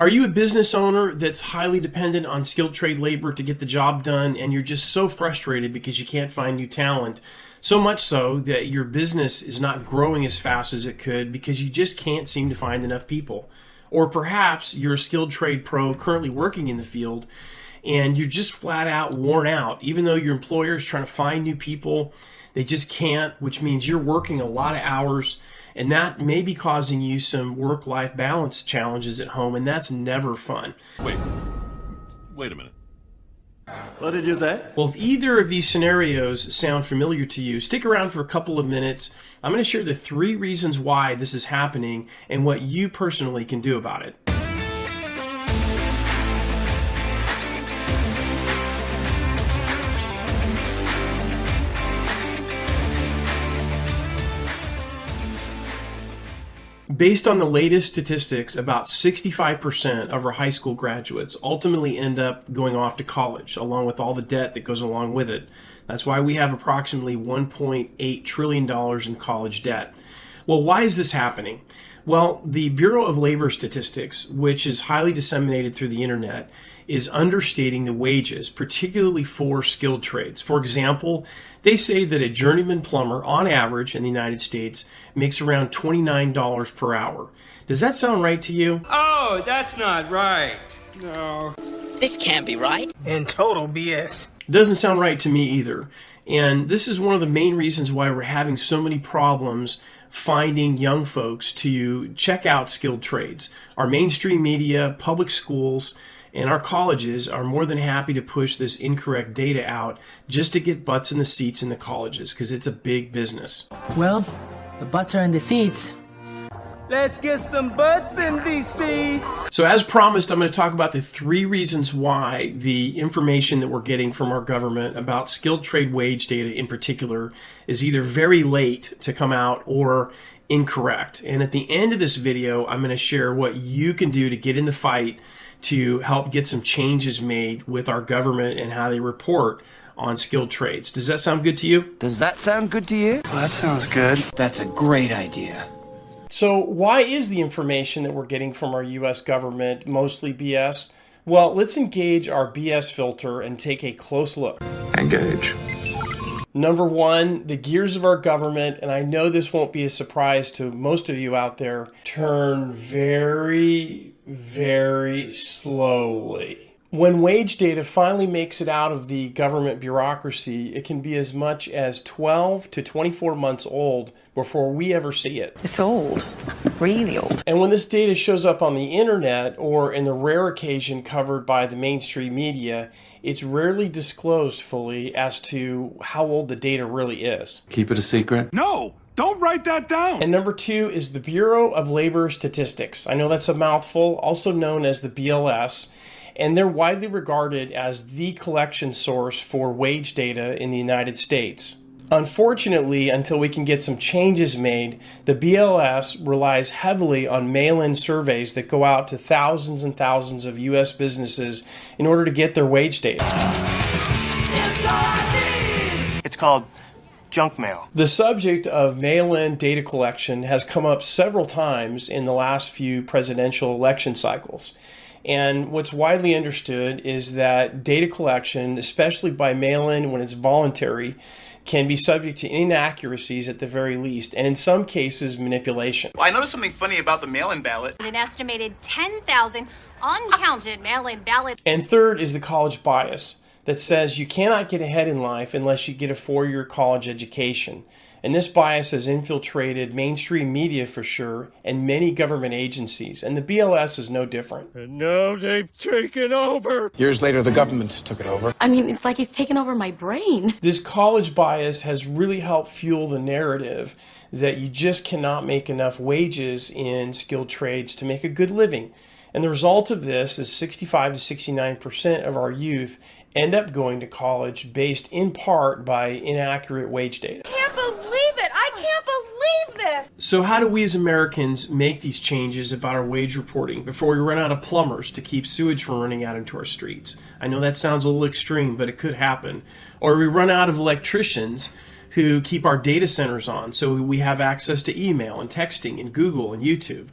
Are you a business owner that's highly dependent on skilled trade labor to get the job done, and you're just so frustrated because you can't find new talent? So much so that your business is not growing as fast as it could because you just can't seem to find enough people. Or perhaps you're a skilled trade pro currently working in the field and you're just flat out worn out. Even though your employer is trying to find new people, they just can't, which means you're working a lot of hours, and that may be causing you some work-life balance challenges at home, and that's never fun. Wait a minute. What did you say? Well, if either of these scenarios sound familiar to you, stick around for a couple of minutes. I'm going to share the 3 reasons why this is happening and what you personally can do about it. Based on the latest statistics, about 65% of our high school graduates ultimately end up going off to college, along with all the debt that goes along with it. That's why we have approximately $1.8 trillion in college debt. Well, why is this happening? Well, the Bureau of Labor Statistics, which is highly disseminated through the internet, is understating the wages, particularly for skilled trades. For example, they say that a journeyman plumber, on average in the United States, makes around $29 per hour. Does that sound right to you? Oh, that's not right. No. This can't be right. And total BS. Doesn't sound right to me either. And this is one of the main reasons why we're having so many problems finding young folks to check out skilled trades. Our mainstream media, public schools, and our colleges are more than happy to push this incorrect data out just to get butts in the seats in the colleges, because it's a big business. Well, the butts are in the seats. Let's get some butts in these seats. So as promised, I'm going to talk about the 3 reasons why the information that we're getting from our government about skilled trade wage data in particular is either very late to come out or incorrect. And at the end of this video, I'm going to share what you can do to get in the fight to help get some changes made with our government and how they report on skilled trades. Does that sound good to you? Does that sound good to you? That sounds good. That's a great idea. So why is the information that we're getting from our U.S. government mostly BS? Well, let's engage our BS filter and take a close look. Engage. Number 1, the gears of our government, and I know this won't be a surprise to most of you out there, turn very, very slowly. When wage data finally makes it out of the government bureaucracy, it can be as much as 12 to 24 months old before we ever see it. It's old, really old. And when this data shows up on the internet or in the rare occasion covered by the mainstream media, it's rarely disclosed fully as to how old the data really is. Keep it a secret? No! Don't write that down! And number 2 is the Bureau of Labor Statistics. I know that's a mouthful, also known as the BLS, and they're widely regarded as the collection source for wage data in the United States. Unfortunately, until we can get some changes made, the BLS relies heavily on mail-in surveys that go out to thousands and thousands of U.S. businesses in order to get their wage data. It's called junk mail. The subject of mail-in data collection has come up several times in the last few presidential election cycles. And what's widely understood is that data collection, especially by mail-in when it's voluntary, can be subject to inaccuracies at the very least, and in some cases, manipulation. Well, I noticed something funny about the mail-in ballot. An estimated 10,000 uncounted mail-in ballots. And third is the college bias that says you cannot get ahead in life unless you get a 4-year college education. And this bias has infiltrated mainstream media for sure, and many government agencies, and the BLS is no different. And now they've taken over. Years later, the government took it over. I mean, it's like he's taken over my brain. This college bias has really helped fuel the narrative that you just cannot make enough wages in skilled trades to make a good living. And the result of this is 65 to 69% of our youth end up going to college based in part by inaccurate wage data. I can't believe it! I can't believe this! So how do we as Americans make these changes about our wage reporting before we run out of plumbers to keep sewage from running out into our streets? I know that sounds a little extreme, but it could happen. Or we run out of electricians who keep our data centers on so we have access to email and texting and Google and YouTube.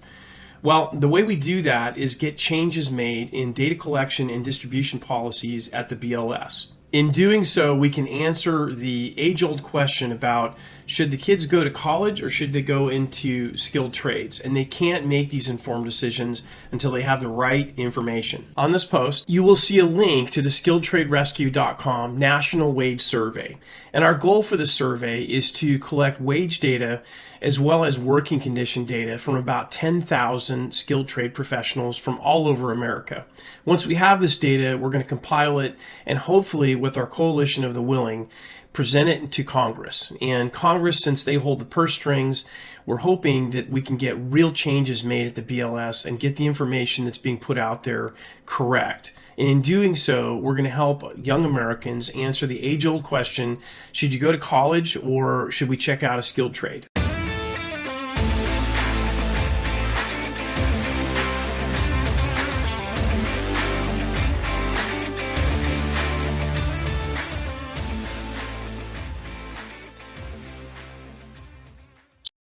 Well, the way we do that is get changes made in data collection and distribution policies at the BLS. In doing so, we can answer the age-old question about should the kids go to college or should they go into skilled trades? And they can't make these informed decisions until they have the right information. On this post, you will see a link to the skilledtraderescue.com National Wage Survey. And our goal for the survey is to collect wage data as well as working condition data from about 10,000 skilled trade professionals from all over America. Once we have this data, we're going to compile it and hopefully, with our coalition of the willing, present it to Congress. And Congress, since they hold the purse strings, we're hoping that we can get real changes made at the BLS and get the information that's being put out there correct. And in doing so, we're going to help young Americans answer the age-old question, should you go to college or should we check out a skilled trade?